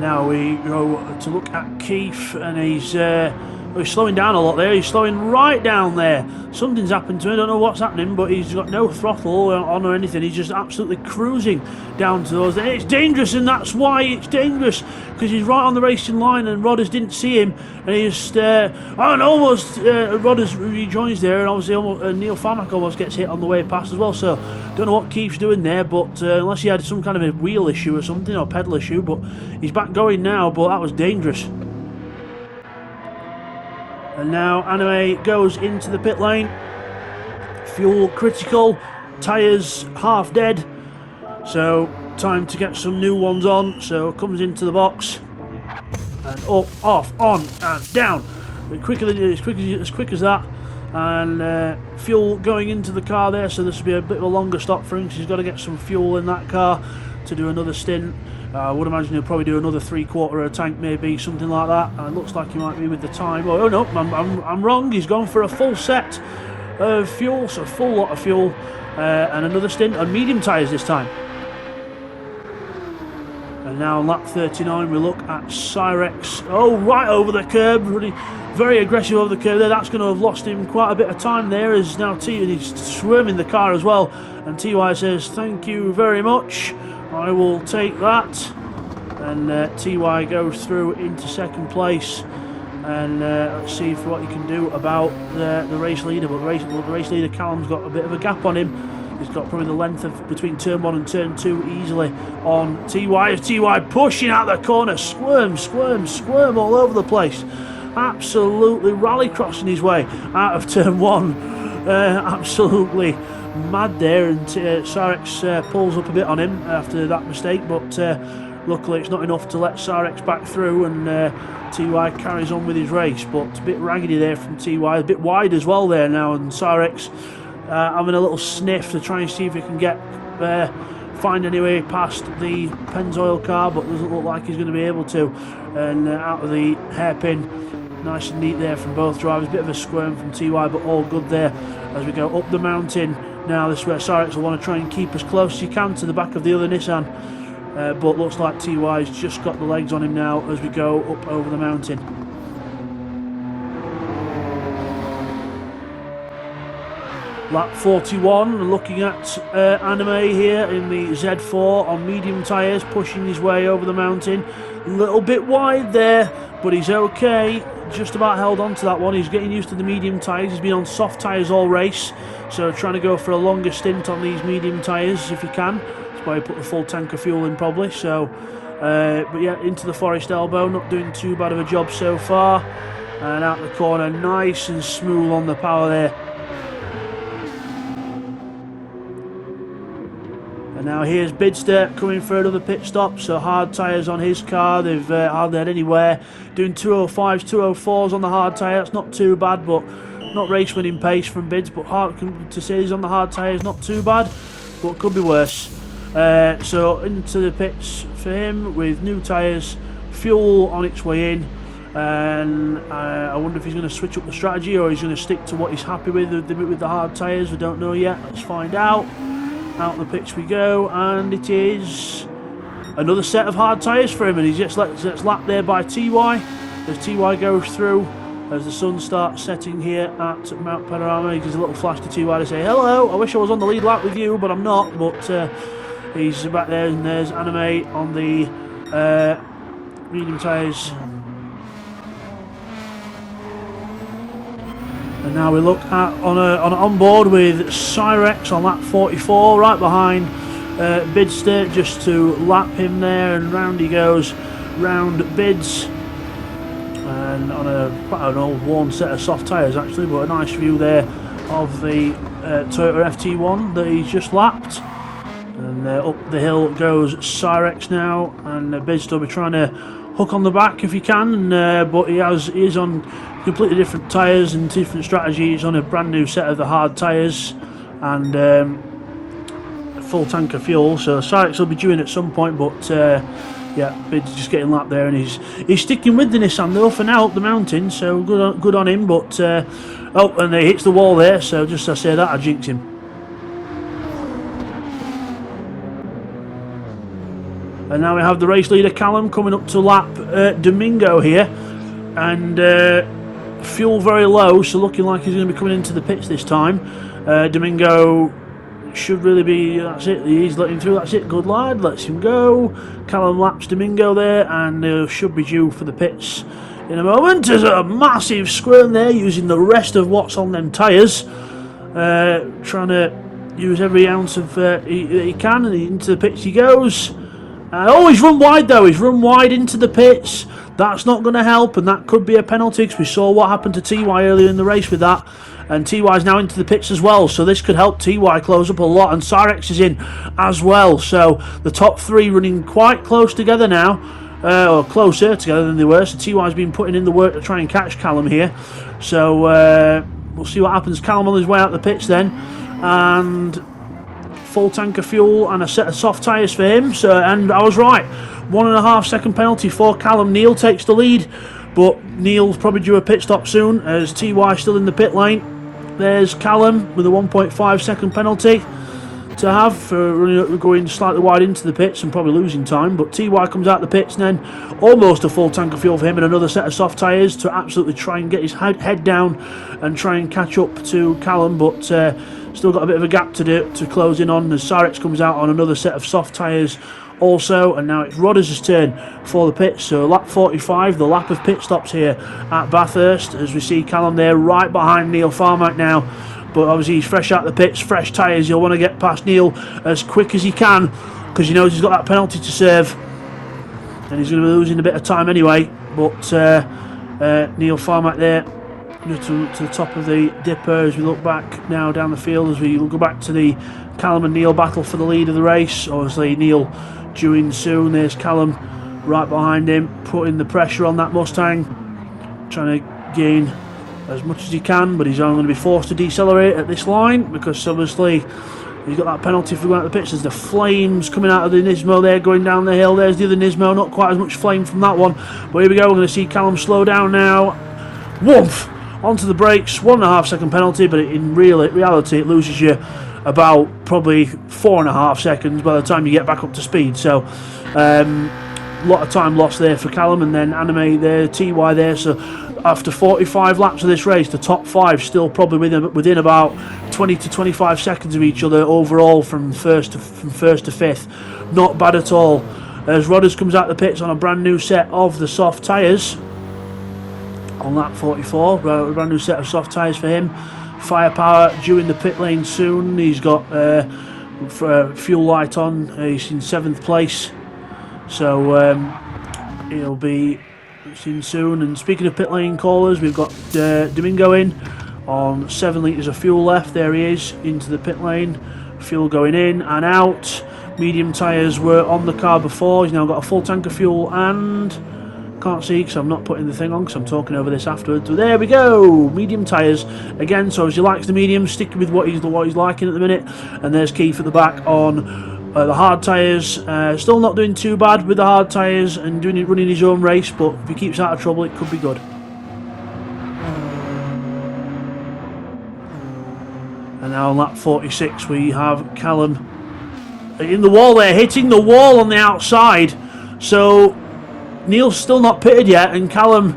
now we go to look at Keith, and he's slowing down a lot there. He's slowing right down there. Something's happened to him. I don't know what's happening, but he's got no throttle on or anything. He's just absolutely cruising down to those. And it's dangerous, and that's why it's dangerous, because he's right on the racing line, and Rodders didn't see him, and he's almost Rodders rejoins there, and obviously Neil Farmack almost gets hit on the way past as well. So don't know what Keith's doing there, but unless he had some kind of a wheel issue or something, or pedal issue, but he's back going now. But that was dangerous. And now Anime goes into the pit lane. Fuel critical, tyres half dead, so time to get some new ones on. So comes into the box and up, off, on and down. As quick as that. And fuel going into the car there, so this will be a bit of a longer stop for him, because he's got to get some fuel in that car to do another stint. I would imagine he'll probably do another 3/4 of a tank, maybe something like that. And it looks like he might be with the time. Oh no, I'm wrong. He's gone for a full set of fuel, so a full lot of fuel, and another stint on medium tyres this time. And now on lap 39, we look at Cyrex. Oh, right over the curb, really very aggressive over the curb there. That's going to have lost him quite a bit of time there, as now he's swerving the car as well. And TY says, "Thank you very much. I will take that." And TY goes through into second place. And let's see what he can do about the race leader. But the race leader, Callum's got a bit of a gap on him. He's got probably the length of between turn 1 and turn 2 easily on TY. As TY pushing out the corner, squirm all over the place. Absolutely rallycrossing his way out of turn 1. Absolutely mad there, and Cyrex pulls up a bit on him after that mistake, but luckily it's not enough to let Cyrex back through, and TY carries on with his race. But a bit raggedy there from TY, a bit wide as well there now, and Cyrex having a little sniff to try and see if he can get find any way past the Pennzoil car, but doesn't look like he's going to be able to. And out of the hairpin, nice and neat there from both drivers. Bit of a squirm from TY, but all good there as we go up the mountain. Now this is where Cyrex will want to try and keep as close as he can to the back of the other Nissan, but looks like TY's just got the legs on him now as we go up over the mountain. Lap 41, looking at Anime here in the Z4 on medium tyres, pushing his way over the mountain. A little bit wide there, but he's okay. Just about held on to that one. He's getting used to the medium tyres. He's been on soft tyres all race, so trying to go for a longer stint on these medium tyres if he can. That's why he put the full tank of fuel in probably. So, but yeah, into the Forest Elbow, not doing too bad of a job so far. And out the corner, nice and smooth on the power there. And now here's Bidster coming for another pit stop, so hard tyres on his car. They've hardly had anywhere. Doing 205s, 204s on the hard tyre. That's not too bad, but not race winning pace from Bids. But hard to say he's on the hard tyres, not too bad, but could be worse. So into the pits for him with new tyres, fuel on its way in. And I wonder if he's going to switch up the strategy, or he's going to stick to what he's happy with the hard tyres. We don't know yet. Let's find out. Out the pitch we go, and it is another set of hard tyres for him, and he gets lapped there by TY as TY goes through, as the sun starts setting here at Mount Panorama. He gives a little flash to TY to say hello. I wish I was on the lead lap with you, but I'm not. But he's back there, and there's Anime on the medium tyres. And now we look at on onboard with Cyrex on lap 44, right behind Bidster, just to lap him there, and round he goes, round Bids, and on quite an old worn set of soft tyres actually, but a nice view there of the Toyota FT1 that he's just lapped. And up the hill goes Cyrex now, and Bidster will be trying to hook on the back if he can, but he is on completely different tyres and different strategies. On a brand new set of the hard tyres and a full tank of fuel, so Cyrex will be due in at some point, but yeah, Bid's just getting lapped there, and he's sticking with the Nissan though for now up the mountain, so good on him. But oh, and he hits the wall there, so just as I say that, I jinxed him. And now we have the race leader Callum coming up to lap Domingo here, and fuel very low, so looking like he's going to be coming into the pits this time. Domingo should really be, that's it, he's letting through, that's it, good lad, lets him go. Callum laps Domingo there, and should be due for the pits in a moment. There's a massive squirm there, using the rest of what's on them tyres, trying to use every ounce of he can, and into the pits he goes. Oh, he's run wide though, he's run wide into the pits. That's not going to help, and that could be a penalty, because we saw what happened to TY earlier in the race with that. And TY's now into the pits as well, so this could help TY close up a lot, and Cyrex is in as well. So the top three running quite close together now, or closer together than they were. So TY's been putting in the work to try and catch Callum here. So we'll see what happens. Callum on his way out the pits then, and full tank of fuel and a set of soft tyres for him. So, and I was right, 1.5 second penalty for Callum. Neil takes the lead, but Neil's probably due a pit stop soon, as TY still in the pit lane. There's Callum with a 1.5 second penalty to have for going slightly wide into the pits and probably losing time. But TY comes out the pits, and then almost a full tank of fuel for him and another set of soft tyres to absolutely try and get his head down and try and catch up to Callum. But still got a bit of a gap to do to close in on, as Cyrex comes out on another set of soft tyres also. And now it's Rodders' turn for the pits. So lap 45, the lap of pit stops here at Bathurst, as we see Callum there right behind Neil Farmack now. But obviously he's fresh out the pits, fresh tyres. He'll want to get past Neil as quick as he can, because he knows he's got that penalty to serve, and he's going to be losing a bit of time anyway. But Neil Farmack there to the top of the dipper, as we look back now down the field, as we go back to the Callum and Neil battle for the lead of the race. Obviously Neil due in soon. There's Callum right behind him, putting the pressure on that Mustang, trying to gain as much as he can, but he's only going to be forced to decelerate at this line, because obviously he's got that penalty for going out the pits. There's the flames coming out of the Nismo there, going down the hill. There's the other Nismo, not quite as much flame from that one, but here we go. We're going to see Callum slow down now. Woof! Onto the brakes, 1.5 second penalty, but in reality it loses you about probably 4.5 seconds by the time you get back up to speed. So a lot of time lost there for Callum, and then Anime there, TY there. So after 45 laps of this race, the top five still probably within about 20 to 25 seconds of each other overall from first to fifth. Not bad at all. As Rodders comes out the pits on a brand new set of the soft tyres on lap 44, a brand new set of soft tyres for him. Firepower due in the pit lane soon. He's got fuel light on. He's in 7th place, so he'll be seen soon. And speaking of pit lane callers, we've got Domingo in on 7 litres of fuel left. There he is into the pit lane. Fuel going in and out. Medium tyres were on the car before. He's now got a full tank of fuel, and can't see because I'm not putting the thing on because I'm talking over this afterwards. But there we go, medium tyres again. So as he likes the medium, sticking with what he's liking at the minute. And there's Keith at the back on the hard tyres. Still not doing too bad with the hard tyres and running his own race, but if he keeps out of trouble, it could be good. And now on lap 46, we have Callum in the wall there, hitting the wall on the outside. So Neil's still not pitted yet, and Callum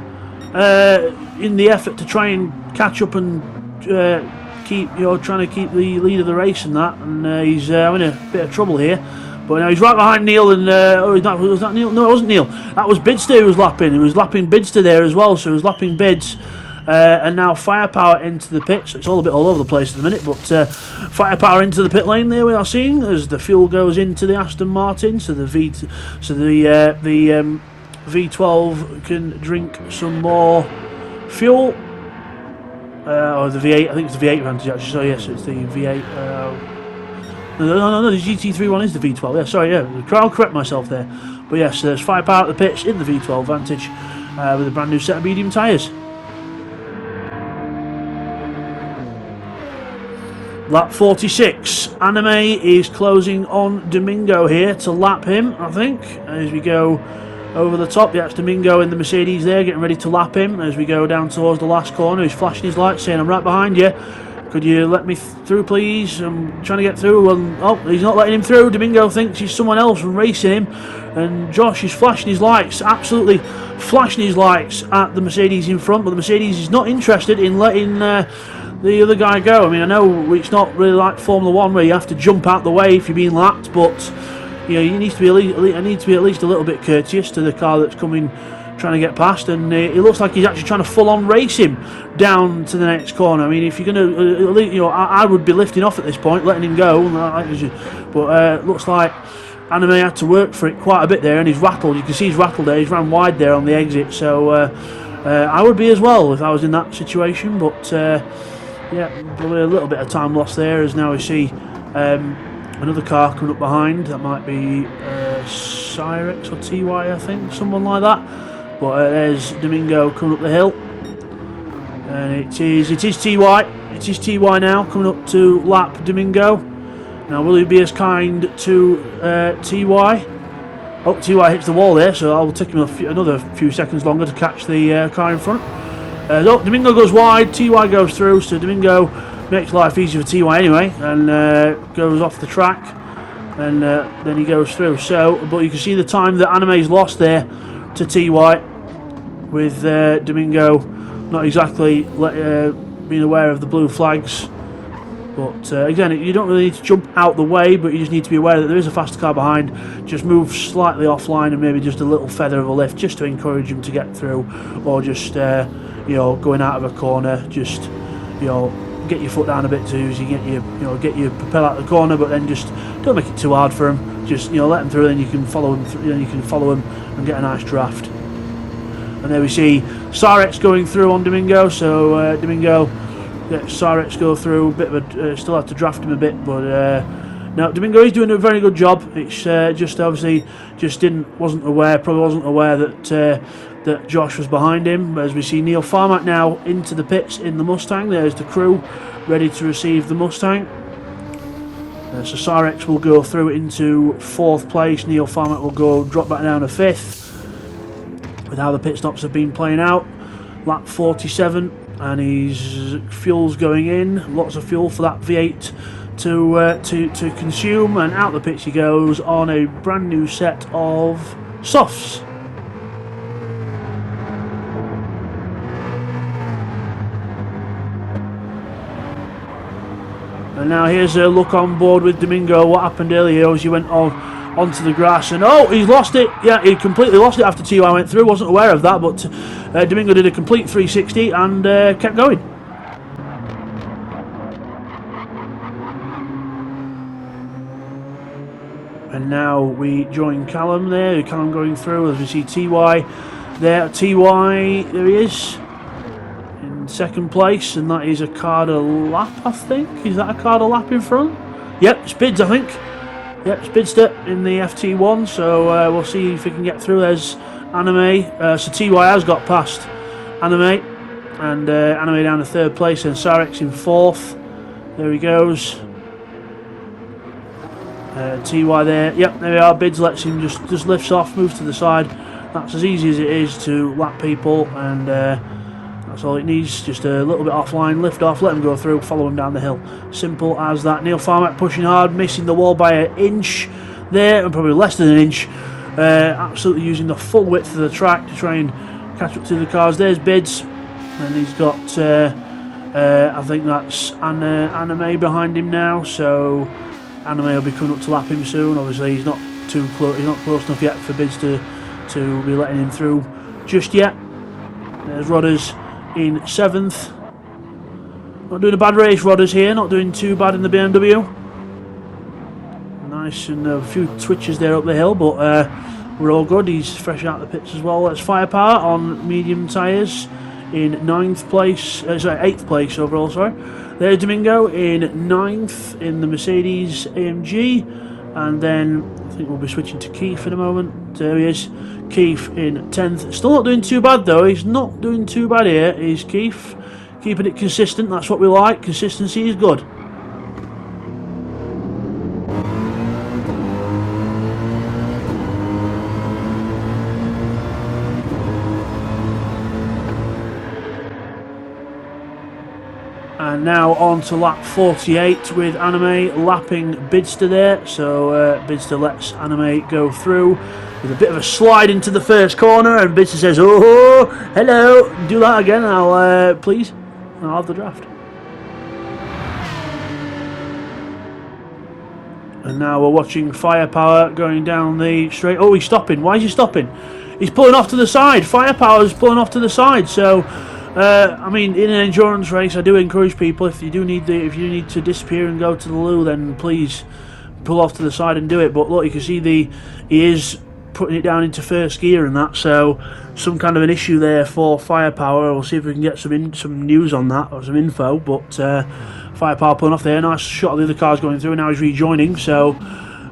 in the effort to try and catch up and trying to keep the lead of the race and that, and he's having a bit of trouble here. But now he's right behind Neil, and was that Neil? No, it wasn't Neil. That was Bidster who was lapping. He was lapping Bidster there as well, so he was lapping Bids. And now Firepower into the pit, so it's all a bit all over the place at the minute, but Firepower into the pit lane there we are seeing as the fuel goes into the Aston Martin, so the V12 can drink some more fuel, or the V8, I think it's the V8 advantage actually, so yes, it's the V8, no, the GT3 one is the V12, yeah, sorry, yeah, I'll correct myself there, but yes, there's Firepower at the pits in the V12 Vantage, with a brand new set of medium tyres. Lap 46, Anime is closing on Domingo here to lap him, I think, as we go over the top. Yeah, it's Domingo in the Mercedes there, getting ready to lap him as we go down towards the last corner. He's flashing his lights saying, I'm right behind you. Could you let me through, please? I'm trying to get through. Oh, he's not letting him through. Domingo thinks he's someone else racing him. and Josh is flashing his lights, absolutely flashing his lights at the Mercedes in front, but the Mercedes is not interested in letting the other guy go. I mean, I know it's not really like Formula 1 where you have to jump out the way if you're being lapped, but you need to be at least a little bit courteous to the car that's coming, trying to get past, and it looks like he's actually trying to full-on race him down to the next corner. I mean, if you're going to, I would be lifting off at this point, letting him go, but it looks like Anime had to work for it quite a bit there, and he's rattled. You can see he's rattled there. He's ran wide there on the exit, so I would be as well if I was in that situation, but yeah, probably a little bit of time lost there, as now we see another car coming up behind. That might be Cyrex or TY, I think, someone like that. But there's Domingo coming up the hill, and it is TY. It is TY now coming up to lap Domingo. Now, will he be as kind to TY? Oh, TY hits the wall there, so I will take him another few seconds longer to catch the car in front. So Domingo goes wide, TY goes through, so Domingo makes life easier for TY anyway, and goes off the track, and then he goes through. So, but you can see the time that Anime's lost there to TY, with Domingo not exactly being aware of the blue flags. But again, you don't really need to jump out the way, but you just need to be aware that there is a faster car behind. Just move slightly offline and maybe just a little feather of a lift, just to encourage him to get through, or just going out of a corner, just get your foot down a bit too, as you get your propel out of the corner, but then just don't make it too hard for him. Just let him through, then you can follow him. Then you can follow him and get a nice draft. And there we see Cyrex going through on Domingo. So Domingo lets Cyrex go through. Still have to draft him a bit, but now Domingo is doing a very good job. It's just obviously wasn't aware that Josh was behind him. As we see Neil Farmack now into the pits in the Mustang. There's the crew ready to receive the Mustang. So Cyrex will go through into 4th place. Neil Farmack will drop back down to 5th. With how the pit stops have been playing out. Lap 47, and his fuel's going in. Lots of fuel for that V8 to consume, and out the pits he goes on a brand new set of softs. And now here's a look on board with Domingo. What happened earlier as he went onto the grass, and he's lost it. Yeah, he completely lost it after TY went through. Wasn't aware of that, but Domingo did a complete 360 and kept going. And now we join Callum there. Callum going through as we see TY there. TY, there he is. 2nd place, and that is a car to lap, I think. Is that a car to lap in front? Yep, Spids, I think. Yep, Spidster in the FT1, so we'll see if he can get through. There's Anime. So TY has got past Anime, and Anime down to 3rd place, and Cyrex in 4th. There he goes. TY there. Yep, there we are. Bids lets him just lifts off, moves to the side. That's as easy as it is to lap people, and that's all it needs. Just a little bit offline, lift off, let him go through, follow him down the hill. Simple as that. Neil Farmack pushing hard, missing the wall by an inch there, and probably less than an inch. Absolutely using the full width of the track to try and catch up to the cars. There's Bids, and he's got I think that's Anime behind him now, so Anime will be coming up to lap him soon. Obviously he's not too close, he's not close enough yet for Bids to be letting him through just yet. There's Rodders in 7th. Not doing a bad race, Rodders here, not doing too bad in the BMW. Nice, and a few twitches there up the hill, but we're all good. He's fresh out of the pits as well. Let's Firepower on medium tyres in 9th place, 8th place overall, sorry. There's Domingo in 9th in the Mercedes AMG, and then I think we'll be switching to Keith in a moment. There he is, Keith in 10th. Still not doing too bad though, he's not doing too bad here, is Keith. Keeping it consistent, that's what we like, consistency is good. And now on to lap 48 with Anime lapping Bidster there. So Bidster lets Anime go through with a bit of a slide into the first corner, and Bidster says, "Oh, hello, do that again, I'll please, I'll have the draft." And now we're watching Firepower going down the straight. Oh, he's stopping. Why is he stopping? He's pulling off to the side. Firepower's pulling off to the side. So, I mean, in an endurance race, I do encourage people, if you need to disappear and go to the loo, then please pull off to the side and do it. But look, you can see he is putting it down into first gear and that. So, some kind of an issue there for Firepower. We'll see if we can get some news on that or some info. But Firepower pulling off there. Nice shot of the other cars going through, and now he's rejoining. So,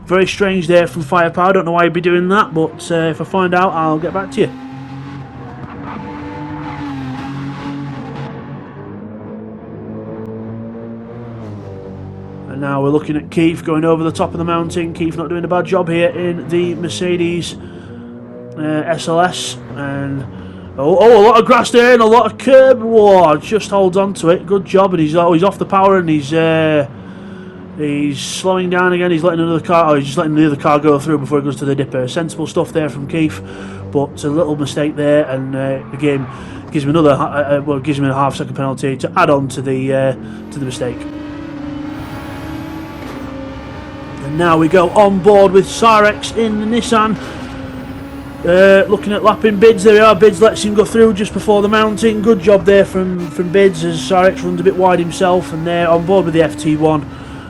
very strange there from Firepower. Don't know why he'd be doing that, but if I find out, I'll get back to you. And now we're looking at Keith going over the top of the mountain. Keith not doing a bad job here in the Mercedes SLS. And a lot of grass there and a lot of curb. Whoa, just holds on to it. Good job. And he's off the power, and he's slowing down again. He's letting another car. He's just letting the other car go through before it goes to the dipper. Sensible stuff there from Keith, but a little mistake there, and the game gives him gives him a half-second penalty to add on to the mistake. And now we go on board with Cyrex in the Nissan. Looking at lapping Bids, there we are. Bids lets him go through just before the mountain. Good job there from Bids, as Cyrex runs a bit wide himself, and they're on board with the FT1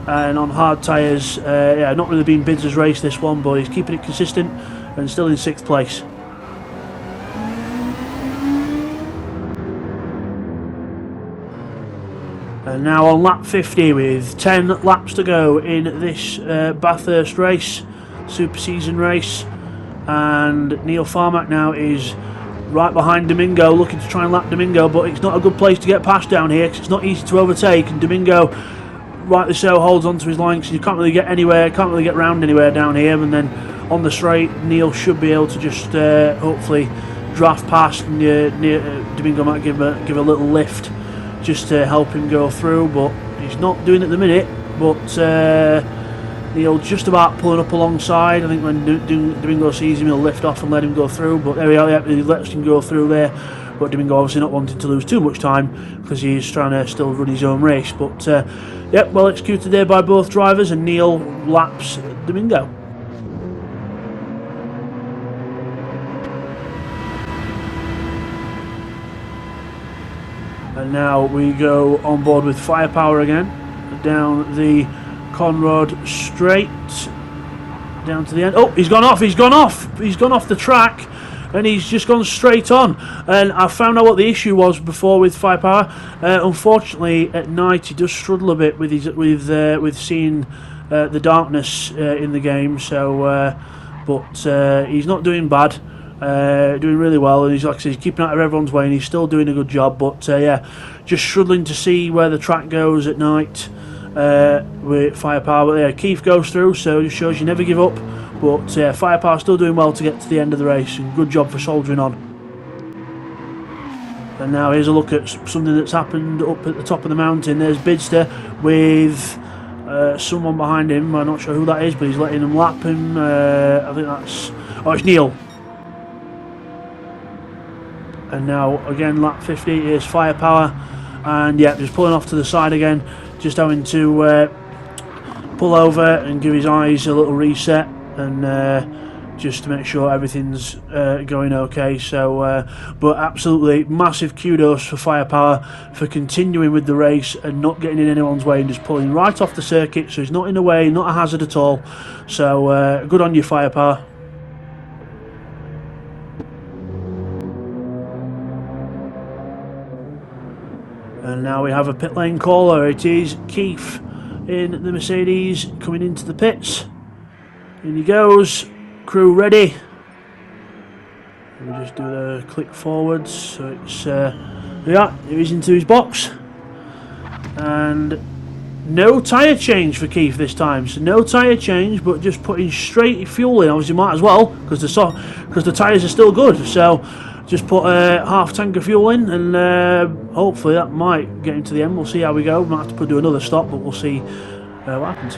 and on hard tyres. Yeah, not really been Bids' race this one, but he's keeping it consistent and still in 6th place. And now on lap 50 with 10 laps to go in this Bathurst race, Super Season race. And Neil Farmack now is right behind Domingo, looking to try and lap Domingo, but it's not a good place to get past down here because it's not easy to overtake, and Domingo, rightly so, holds onto his line because you can't really get anywhere, can't really get round anywhere down here. And then on the straight, Neil should be able to just hopefully draft past, and Domingo might give a little lift just to help him go through, but he's not doing it at the minute. But Neil just about pulling up alongside. I think when Domingo sees him, he'll lift off and let him go through. But there we are, he lets him go through there. But Domingo obviously not wanting to lose too much time because he's trying to still run his own race. But yep, well executed there by both drivers, and Neil laps Domingo. And now we go on board with Firepower again, down the Conrod straight, down to the end. Oh, he's gone off the track, and he's just gone straight on. And I found out what the issue was before with Firepower. Unfortunately, at night he does struggle a bit with seeing the darkness in the game. So, but he's not doing bad. Doing really well, and he's, like I said, he's keeping out of everyone's way, and he's still doing a good job. But yeah, just struggling to see where the track goes at night with Firepower. But yeah, Keith goes through, so it just shows you never give up. But Firepower still doing well to get to the end of the race, and good job for soldiering on. And now here's a look at something that's happened up at the top of the mountain. There's Bidster with someone behind him. I'm not sure who that is, but he's letting him lap him. I think that's... Oh, it's Neil. And now again lap 50 is Firepower, and yeah, just pulling off to the side again, just having to pull over and give his eyes a little reset, and just to make sure everything's going okay. So but absolutely massive kudos for Firepower for continuing with the race and not getting in anyone's way, and just pulling right off the circuit, so he's not in the way, not a hazard at all. So good on you, Firepower. And now we have a pit lane caller. It is Keith in the Mercedes coming into the pits. In he goes. Crew ready. We'll just do the click forwards. So it's yeah, he's into his box. And No tyre change for Keith this time, so no tyre change, but just putting straight fuel in. Obviously, might as well because the tyres are still good. So just put a half tank of fuel in, and hopefully that might get into the end. We'll see how we go. We might have to do another stop, but we'll see what happens.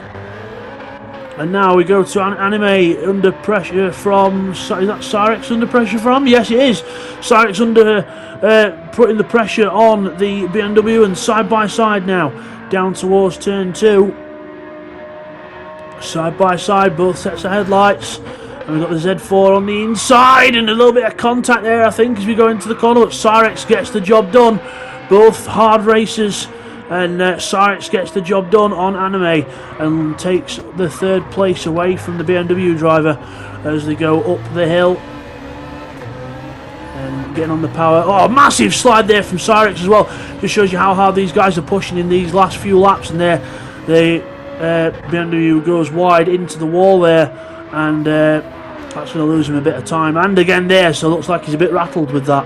And now we go to Anime under pressure from. Is that Cyrex under pressure from? Yes, it is. Cyrex under putting the pressure on the BMW, and side by side now. Down towards turn 2. Side by side, both sets of headlights. And we've got the Z4 on the inside, and a little bit of contact there, I think, as we go into the corner. But Cyrex gets the job done. Both hard racers, and Cyrex gets the job done on Anime and takes the 3rd place away from the BMW driver as they go up the hill. And getting on the power. Oh, massive slide there from Cyrex as well. Just shows you how hard these guys are pushing in these last few laps. And there, the BMW goes wide into the wall there, and that's going to lose him a bit of time. And again there, so it looks like he's a bit rattled with that.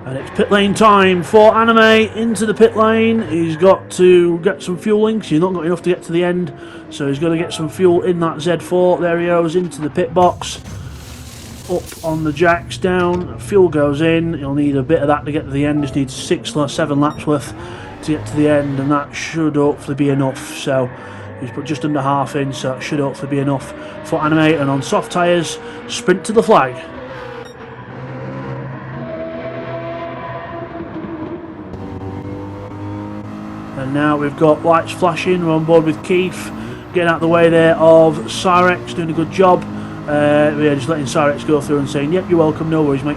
And it's pit lane time for Anime. Into the pit lane. He's got to get some fuel in because he's not got enough to get to the end. So he's got to get some fuel in that Z4. There he goes into the pit box. Up on the jacks, down. Fuel goes in. He'll need a bit of that to get to the end. Just needs 6 or 7 laps worth to get to the end. And that should hopefully be enough. So he's put just under half in. So that should hopefully be enough for Anime. And on soft tyres, sprint to the flag. And now we've got lights flashing. We're on board with Keith, getting out of the way there of Cyrex, doing a good job. We're just letting Cyrex go through and saying, yep, you're welcome, no worries, mate.